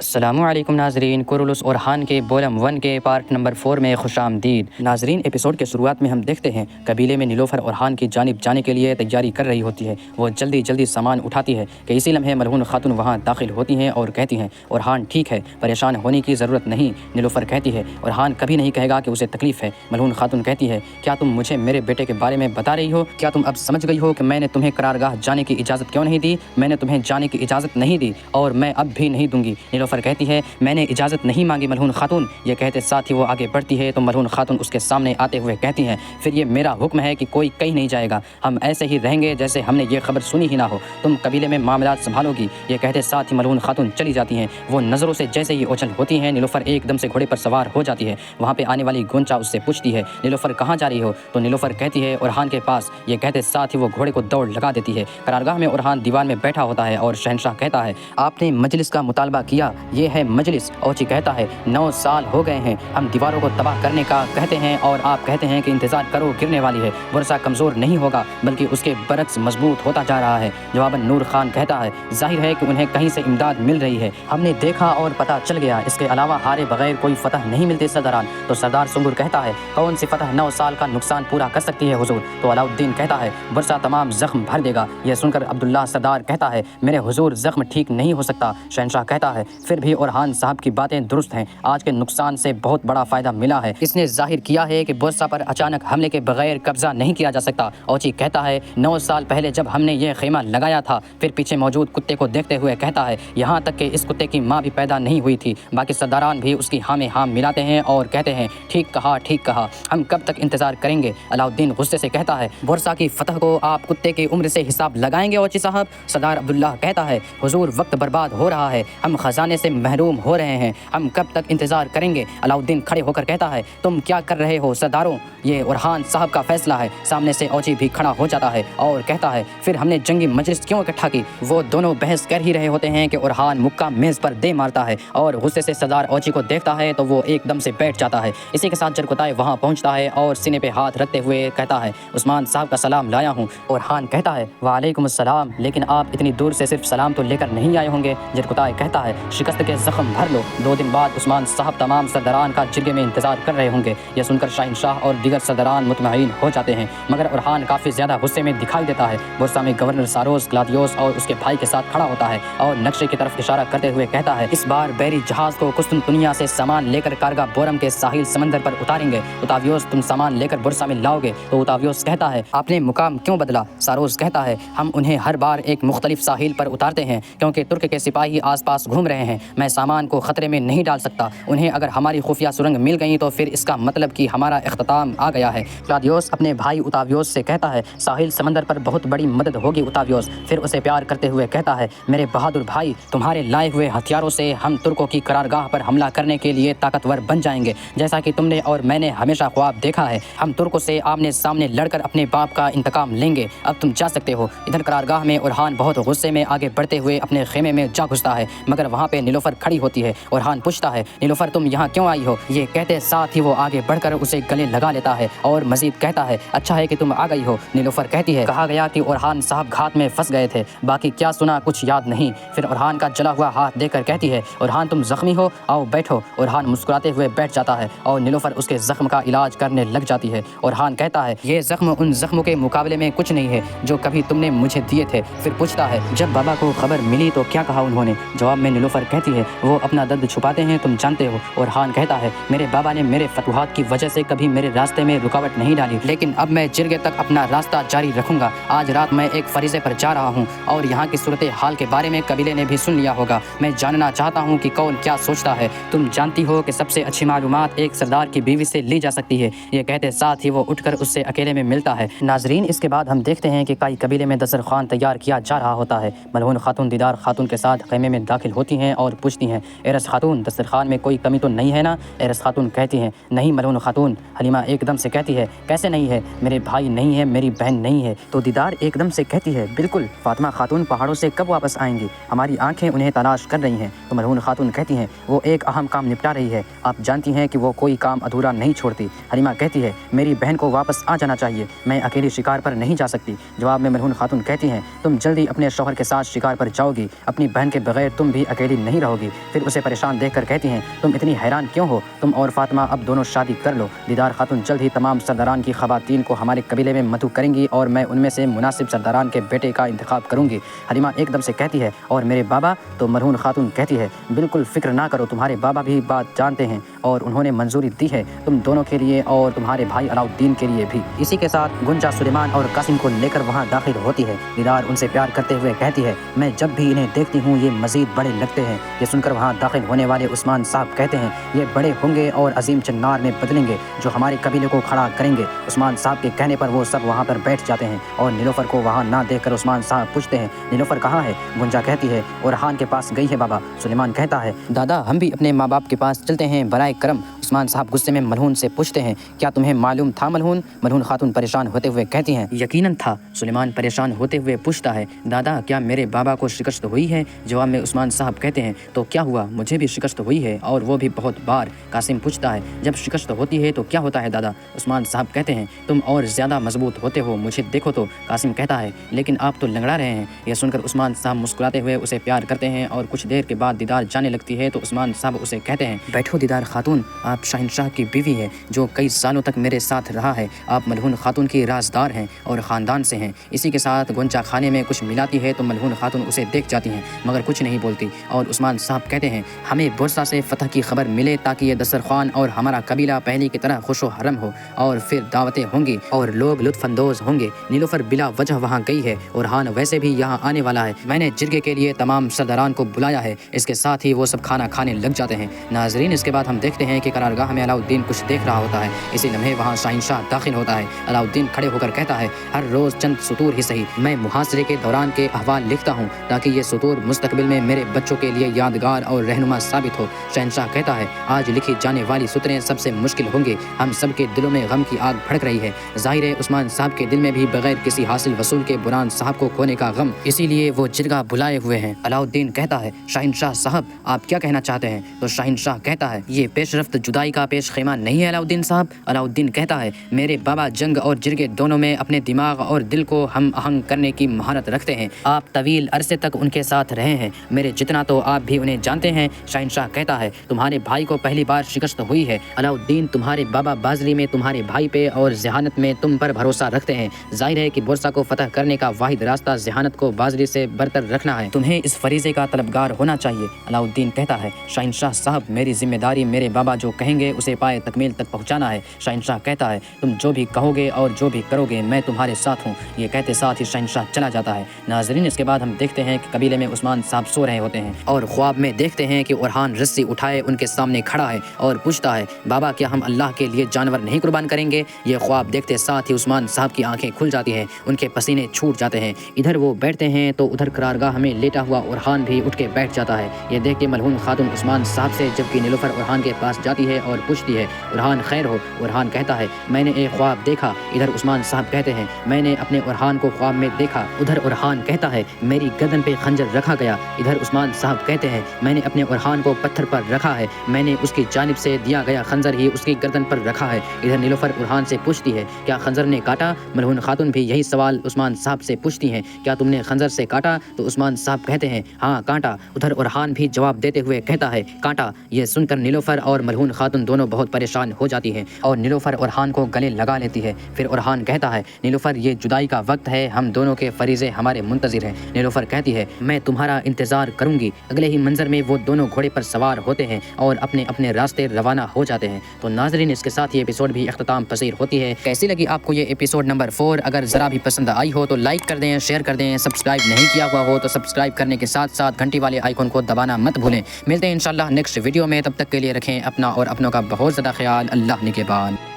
السلام علیکم ناظرین، کورولوس اورحان کے بولم 1 کے پارٹ نمبر 4 میں خوش آمدید۔ ناظرین، ایپیسوڈ کے شروعات میں ہم دیکھتے ہیں قبیلے میں نیلوفر اورحان کی جانب جانے کے لیے تیاری کر رہی ہوتی ہے۔ وہ جلدی جلدی سامان اٹھاتی ہے کہ اسی لمحے ملعون خاتون وہاں داخل ہوتی ہیں اور کہتی ہیں اورحان ٹھیک ہے، پریشان ہونے کی ضرورت نہیں۔ نیلوفر کہتی ہے اورحان کبھی نہیں کہے گا کہ اسے تکلیف ہے۔ ملعون خاتون کہتی ہے کیا تم مجھے میرے بیٹے کے بارے میں بتا رہی ہو؟ کیا تم اب سمجھ گئی ہو کہ میں نے تمہیں قرارگاہ جانے کی اجازت کیوں نہیں دی؟ میں نے تمہیں جانے کی اجازت نہیں دی اور میں اب بھی نہیں دوں گی۔ نیلوفر کہتی ہے میں نے اجازت نہیں مانگی ملعون خاتون۔ یہ کہتے ساتھ ہی وہ آگے بڑھتی ہے تو ملعون خاتون اس کے سامنے آتے ہوئے کہتی ہیں پھر یہ میرا حکم ہے کہ کوئی کہیں نہیں جائے گا، ہم ایسے ہی رہیں گے جیسے ہم نے یہ خبر سنی ہی نہ ہو، تم قبیلے میں معاملات سنبھالو گی۔ یہ کہتے ساتھ ہی ملعون خاتون چلی جاتی ہیں۔ وہ نظروں سے جیسے ہی اوچھل ہوتی ہیں نیلوفر ایک دم سے گھوڑے پر سوار ہو جاتی ہے۔ وہاں پہ آنے والی گونچا اس سے پوچھتی ہے نیلوفر کہاں جا رہی ہو؟ تو نیلوفر کہتی ہے اورحان کے پاس۔ یہ کہتے ساتھ ہی وہ گھوڑے کو دوڑ لگا دیتی ہے۔ قرارگاہ میں اورحان دیوان میں بیٹھا ہوتا ہے اور شہنشاہ کہتا ہے آپ نے مجلس کا مطالبہ کیا، یہ ہے مجلس۔ اوچی کہتا ہے 9 سال ہو گئے ہیں، ہم دیواروں کو تباہ کرنے کا کہتے ہیں اور آپ کہتے ہیں کہ انتظار کرو گرنے والی ہے، برسا کمزور نہیں ہوگا بلکہ اس کے برعکس مضبوط ہوتا جا رہا ہے۔ جواباً نور خان کہتا ہے ظاہر ہے کہ انہیں کہیں سے امداد مل رہی ہے، ہم نے دیکھا اور پتہ چل گیا، اس کے علاوہ ہارے بغیر کوئی فتح نہیں ملتے سرداران۔ تو سردار سنگر کہتا ہے کون سی فتح 9 سال کا نقصان پورا کر سکتی ہے حضور؟ تو علاؤالدین کہتا ہے برسا تمام زخم بھر دے گا۔ یہ سن کر عبداللہ سردار کہتا ہے میرے حضور زخم ٹھیک نہیں ہو سکتا۔ شہنشاہ کہتا ہے پھر بھی اورحان صاحب کی باتیں درست ہیں، آج کے نقصان سے بہت بڑا فائدہ ملا ہے، اس نے ظاہر کیا ہے کہ برسا پر اچانک حملے کے بغیر قبضہ نہیں کیا جا سکتا۔ اوچی کہتا ہے 9 سال پہلے جب ہم نے یہ خیمہ لگایا تھا، پھر پیچھے موجود کتے کو دیکھتے ہوئے کہتا ہے یہاں تک کہ اس کتے کی ماں بھی پیدا نہیں ہوئی تھی۔ باقی سرداران بھی اس کی ہاں میں ہاں ملاتے ہیں اور کہتے ہیں ٹھیک کہا، ہم کب تک انتظار کریں گے؟ علاؤالدین غصے سے کہتا ہے برسا کی فتح کو آپ کتے کی عمر سے حساب لگائیں گے اوچی صاحب؟ سردار عبداللہ کہتا ہے حضور وقت برباد ہو رہا ہے، ہم خزانے سے محروم ہو رہے ہیں، ہم کب تک انتظار کریں گے؟ علاؤالدین کھڑے ہو کر کہتا ہے تم کیا کر رہے ہو سرداروں، یہ اورحان صاحب کا فیصلہ ہے۔ سامنے سے اوچی بھی کھڑا ہو جاتا ہے اور کہتا ہے پھر ہم نے جنگی مجلس کیوں اکٹھا کی؟ وہ دونوں بحث کر ہی رہے ہوتے ہیں کہ اورحان مکہ میز پر دے مارتا ہے اور غصے سے سردار اوچی کو دیکھتا ہے تو وہ ایک دم سے بیٹھ جاتا ہے۔ اسی کے ساتھ جرکتائے وہاں پہنچتا ہے اور سینے پہ ہاتھ رکھتے ہوئے کہتا ہے عثمان صاحب کا سلام لایا ہوں۔ اورحان کہتا ہے وعلیکم السلام، لیکن آپ اتنی دور سے صرف سلام تو لے کر نہیں آئے ہوں گے؟ جرکتائے کہتا ہے شکست کے زخم بھر لو، 2 دن بعد عثمان صاحب تمام سرداران کا جرگے میں انتظار کر رہے ہوں گے۔ یہ سن کر شاہنشاہ اور دیگر سرداران مطمئن ہو جاتے ہیں، مگر اورحان کافی زیادہ غصے میں دکھائی دیتا ہے۔ برسا میں گورنر ساروس کلاودیوس اور اس کے بھائی کے ساتھ کھڑا ہوتا ہے اور نقشے کی طرف اشارہ کرتے ہوئے کہتا ہے اس بار بحری جہاز کو قسطنطنیہ سے سامان لے کر کارگاہ بورم کے ساحل سمندر پر اتاریں گے۔ اوتاویوس تم سامان لے کر برسا میں لاؤ گے؟ تو اوتاویوس کہتا ہے آپ نے مقام کیوں بدلا؟ ساروس کہتا ہے ہم انہیں ہر بار ایک مختلف ساحل پر اتارتے ہیں کیونکہ ترک کے سپاہی آس پاس گھوم رہے ہیں، میں سامان کو خطرے میں نہیں ڈال سکتا، انہیں اگر ہماری خفیہ سرنگ مل گئی تو پھر اس کا مطلب کہ ہمارا اختتام آ گیا ہے۔ کلاودیوس اپنے بھائی اوتاویوس سے کہتا ہے ساحل سمندر پر بہت بڑی مدد ہوگی اوتاویوس۔ پھر اسے پیار کرتے ہوئے کہتا ہے میرے بہادر بھائی، تمہارے لائے ہوئے ہتھیاروں سے ہم ترکوں کی قرارگاہ پر حملہ کرنے کے لیے طاقتور بن جائیں گے، جیسا کہ تم نے اور میں نے ہمیشہ خواب دیکھا ہے۔ ہم ترکوں سے آمنے سامنے لڑ کر اپنے باپ کا انتقام لیں گے، اب تم جا سکتے ہو۔ ادھر قرارگاہ میں اورحان بہت غصے میں آگے بڑھتے ہوئے اپنے خیمے میں جا گھستا ہے، مگر وہاں پہ نیلوفر کھڑی ہوتی ہے۔ اورحان پوچھتا ہے نیلوفر تم یہاں کیوں آئی ہو؟ یہ کہتے ساتھ ہی وہ آگے بڑھ کر اسے گلے لگا لیتا ہے اور مزید کہتا ہے اچھا ہے کہ تم آ گئی ہو۔ نیلوفر کہتی ہے کہا گیا کہ اورحان صاحب گھات میں پھنس گئے تھے، باقی کیا سنا کچھ یاد نہیں۔ پھر اورحان کا جلا ہوا ہاتھ دے کر کہتی ہے اورحان تم زخمی ہو، آؤ بیٹھو۔ اورحان مسکراتے ہوئے بیٹھ جاتا ہے اور نیلوفر اس کے زخم کا علاج کرنے لگ جاتی ہے۔ اورحان کہتا ہے یہ زخم ان زخموں کے مقابلے میں کچھ نہیں ہے جو کبھی تم نے مجھے دیے تھے۔ پھر پوچھتا ہے جب بابا کو خبر ملی تو کیا کہا انہوں نے؟ جواب میں نیلوفر کہتی ہے وہ اپنا درد چھپاتے ہیں، تم جانتے ہو۔ اورحان کہتا ہے میرے بابا نے میرے فتوحات کی وجہ سے کبھی میرے راستے میں رکاوٹ نہیں ڈالی، لیکن اب میں جرگے تک اپنا راستہ جاری رکھوں گا۔ آج رات میں ایک فریضے پر جا رہا ہوں اور یہاں کی صورتحال کے بارے میں قبیلے نے بھی سن لیا ہوگا، میں جاننا چاہتا ہوں کہ کون کیا سوچتا ہے۔ تم جانتی ہو کہ سب سے اچھی معلومات ایک سردار کی بیوی سے لی جا سکتی ہے۔ یہ کہتے ساتھ ہی وہ اٹھ کر اس سے اکیلے میں ملتا ہے۔ ناظرین اس کے بعد ہم دیکھتے ہیں کہ کئی قبیلے میں دسترخوان تیار کیا جا رہا ہوتا ہے۔ ملعون خاتون دیدار خاتون کے ساتھ خیمے میں داخل ہوتی ہیں اور پوچھتی ہیں ایرس خاتون دسترخوان میں کوئی کمی تو نہیں ہے نا؟ ایرس خاتون کہتی ہیں نہیں ملعون خاتون۔ حلیمہ ایک دم سے کہتی ہے کیسے نہیں ہے؟ میرے بھائی نہیں ہے، میری بہن نہیں ہے۔ تو دیدار ایک دم سے کہتی ہے بالکل، فاطمہ خاتون پہاڑوں سے کب واپس آئیں گی؟ ہماری آنکھیں انہیں تلاش کر رہی ہیں۔ تو ملعون خاتون کہتی ہیں وہ ایک اہم کام نپٹا رہی ہے، آپ جانتی ہیں کہ وہ کوئی کام ادھورا نہیں چھوڑتی۔ حلیمہ کہتی ہے میری بہن کو واپس آ جانا چاہیے، میں اکیلی شکار پر نہیں جا سکتی۔ جواب میں ملعون خاتون کہتی ہیں تم جلدی اپنے شوہر کے ساتھ شکار پر جاؤ گی، اپنی بہن کے بغیر تم بھی اکیلی نہیں نہیں رہو گی۔ پھر اسے پریشان دیکھ کر کہتی ہیں تم اتنی حیران کیوں ہو؟ تم اور فاطمہ اب دونوں شادی کر لو۔ دیدار خاتون جلد ہی تمام سرداران کی خواتین کو ہمارے قبیلے میں مدعو کریں گی اور میں ان میں سے مناسب سرداران کے بیٹے کا انتخاب کروں گی۔ حلیمہ ایک دم سے کہتی ہے اور میرے بابا؟ تو مرہون خاتون کہتی ہے بالکل فکر نہ کرو، تمہارے بابا بھی بات جانتے ہیں اور انہوں نے منظوری دی ہے تم دونوں کے لیے اور تمہارے بھائی علاؤالدین کے لیے بھی۔ اسی کے ساتھ گنجا سلیمان اور قاسم کو لے کر وہاں داخل ہوتی ہے۔ دیدار ان سے پیار کرتے ہوئے کہتی ہے میں جب بھی انہیں دیکھتی ہوں یہ مزید بڑے لگتے ہیں۔ یہ سن کر وہاں داخل ہونے والے عثمان صاحب کہتے ہیں یہ بڑے ہوں گے اور عظیم چنار میں بدلیں گے جو ہمارے قبیلے کو کھڑا کریں گے۔ عثمان صاحب کے کہنے پر وہ سب وہاں پر بیٹھ جاتے ہیں اور نیلوفر کو وہاں نہ دیکھ کر عثمان صاحب پوچھتے ہیں نیلوفر کہاں ہے؟ گنجا کہتی ہے اورحان کے پاس گئی ہے بابا۔ سلیمان کہتا ہے دادا ہم بھی اپنے ماں باپ کے پاس چلتے ہیں برائے کرم۔ عثمان صاحب غصے میں ملہون سے پوچھتے ہیں کیا تمہیں معلوم تھا ملہون؟ ملہون خاتون پریشان ہوتے ہوئے کہتی ہیں یقیناً تھا۔ سلیمان پریشان ہوتے ہوئے پوچھتا ہے دادا کیا میرے بابا کو شکست ہوئی ہے؟ جواب میں عثمان صاحب کہتے ہیں تو کیا ہوا، مجھے بھی شکست ہوئی ہے اور وہ بھی بہت بار۔ قاسم پوچھتا ہے جب شکست ہوتی ہے تو کیا ہوتا ہے دادا؟ عثمان صاحب کہتے ہیں تم اور زیادہ مضبوط ہوتے ہو، مجھے دیکھو تو۔ قاسم کہتا ہے لیکن آپ تو لنگڑا رہے ہیں۔ یہ سن کر عثمان صاحب مسکراتے ہوئے اسے پیار کرتے ہیں اور کچھ دیر کے بعد دیدار جانے لگتی ہے تو عثمان صاحب اسے کہتے ہیں بیٹھو دیدار خاتون، آپ شہنشاہ کی بیوی ہے جو کئی سالوں تک میرے ساتھ رہا ہے۔ آپ ملہون خاتون کی رازدار ہیں اور خاندان سے ہیں۔ اسی کے ساتھ گنجا کھانے میں کچھ ملاتی ہے تو ملہون خاتون اسے دیکھ جاتی ہیں مگر کچھ نہیں بولتی اور عثمان صاحب کہتے ہیں ہمیں بورسا سے فتح کی خبر ملے تاکہ یہ دسترخوان اور ہمارا قبیلہ پہلے کی طرح خوش و حرم ہو اور پھر دعوتیں ہوں گی اور لوگ لطف اندوز ہوں گے۔ نیلوفر بلا وجہ وہاں گئی ہے اور اورحان ویسے بھی یہاں آنے والا ہے۔ میں نے جرگے کے لیے تمام سرداران کو بلایا ہے۔ اس کے ساتھ ہی وہ سب کھانا کھانے لگ جاتے ہیں۔ ناظرین اس کے بعد ہم دیکھتے ہیں کہ قرارگاہ میں علاؤالدین کچھ دیکھ رہا ہوتا ہے۔ اسی لمحے وہاں شہنشاہ داخل ہوتا ہے۔ علاؤالدین کھڑے ہو کر کہتا ہے ہر روز چند سطور ہی صحیح میں محاصرے کے دوران کے احوال لکھتا ہوں تاکہ یہ سطور مستقبل میں میرے بچوں کے لیے یادگار اور رہنما ثابت ہو۔ شہنشاہ کہتا ہے آج لکھی جانے والی سطریں سب سے مشکل ہوں گی، ہم سب کے دلوں میں غم کی آگ بھڑک رہی ہے۔ ظاہر ہے عثمان صاحب کے دل میں بھی بغیر کسی حاصل وصول کے بران صاحب کو کھونے کا غم، اسی لیے وہ جرگہ بلائے ہوئے ہیں۔ علاؤالدین کہتا ہے شہنشاہ صاحب آپ کیا کہنا چاہتے ہیں؟ تو شہنشاہ کہتا ہے یہ پیش رفت جدائی کا پیش خیمہ نہیں ہے علاؤالدین صاحب۔ علاؤالدین کہتا ہے میرے بابا جنگ اور جرگے دونوں میں اپنے دماغ اور دل کو ہم آہنگ کرنے کی مہارت رکھتے ہیں۔ آپ طویل عرصے تک ان کے ساتھ رہے ہیں، میرے جتنا تو آپ بھی انہیں جانتے ہیں۔ شہنشاہ کہتا ہے تمہارے بھائی کو پہلی بار شکست ہوئی ہے علاؤالدین، تمہارے بابا بازری میں تمہارے بھائی پہ اور ذہانت میں تم پر بھروسہ رکھتے ہیں۔ ظاہر ہے کہ بورسا کو فتح کرنے کا واحد راستہ ذہانت کو بازری سے برتر رکھنا ہے، تمہیں اس فریضے کا طلبگار ہونا چاہیے۔ علاؤالدین کہتا ہے شہنشاہ صاحب میری ذمہ داری میرے بابا جو کہیں گے اسے پائے تکمیل تک پہنچانا ہے۔ شہنشاہ کہتا ہے تم جو بھی کہو گے اور جو بھی کرو گے میں تمہارے ساتھ ہوں۔ یہ کہتے ساتھ ہی شہنشاہ چلا جاتا ہے۔ ناظرین اس کے بعد ہم دیکھتے ہیں کہ قبیلے میں عثمان صاحب سو رہے ہوتے ہیں اور خواب میں دیکھتے ہیں کہ اورحان رسی اٹھائے ان کے سامنے کھڑا ہے اور پوچھتا ہے بابا کیا ہم اللہ کے لیے جانور نہیں قربان کریں گے؟ یہ خواب دیکھتے ساتھ ہی عثمان صاحب کی آنکھیں کھل جاتی ہیں، ان کے پسینے چھوٹ جاتے ہیں۔ ادھر وہ بیٹھتے ہیں تو ادھر قرارگاہ میں لیٹا ہوا اورحان بھی اٹھ کے بیٹھ جاتا ہے۔ یہ دیکھ کے ملہون خاتون عثمان صاحب سے جبکہ نیلوفر اورحان کے پاس جاتی ہے اور پوچھتی ہے اورحان خیر ہو؟ اورحان کہتا ہے میں نے ایک خواب دیکھا۔ ادھر عثمان صاحب کہتے ہیں میں نے اپنے اورحان کو خواب میں دیکھا۔ ادھر اورحان کہتا ہے میری گردن پہ خنجر رکھا گیا۔ ادھر عثمان صاحب کہتے ہیں میں نے اپنے اورحان کو پتھر پر رکھا ہے، میں نے اس کی جانب سے دیا گیا خنجر ہی اس کی گردن پر رکھا ہے۔ ادھر نیلوفر اورحان سے پوچھتی ہے کیا خنجر نے کاٹا؟ ملہون خاتون بھی یہی سوال عثمان صاحب سے پوچھتی ہیں کیا تم نے خنجر سے کاٹا؟ تو عثمان صاحب کہتے ہیں ہاں کاٹا۔ ادھر اورحان بھی جواب دیتے ہوئے کہتا ہے کاٹا۔ یہ سن کر نیلوفر اور ملہون خاتون دونوں بہت پریشان ہو جاتی ہیں اور نیلوفر اورحان کو گلے لگا لیتی ہے۔ پھر اورحان کہتا ہے نیلوفر یہ جدائی کا وقت ہے، ہم دونوں کے فریضے ہمارے منتظر ہیں۔ نیلوفر کہتی ہے میں تمہارا انتظار کروں گی۔ اگلے ہی منظر میں وہ دونوں گھوڑے پر سوار ہوتے ہیں اور اپنے اپنے راستے روانہ ہو جاتے ہیں۔ تو ناظرین اس کے ساتھ یہ ایپیسوڈ بھی اختتام پذیر ہوتی ہے۔ کیسی لگی آپ کو یہ ایپیسوڈ نمبر 4؟ اگر ذرا بھی پسند آئی ہو تو لائک کر دیں، شیئر کر دیں، سبسکرائب نہیں کیا ہوا ہو تو سبسکرائب کرنے کے ساتھ ساتھ گھنٹی والے آئیکن کو دبانا مت بھولیں۔ ملتے ہیں انشاءاللہ نیکسٹ ویڈیو میں، تب تک کے لیے رکھیں اپنا اور اپنوں کا بہت زیادہ خیال۔ اللہ نگہبان۔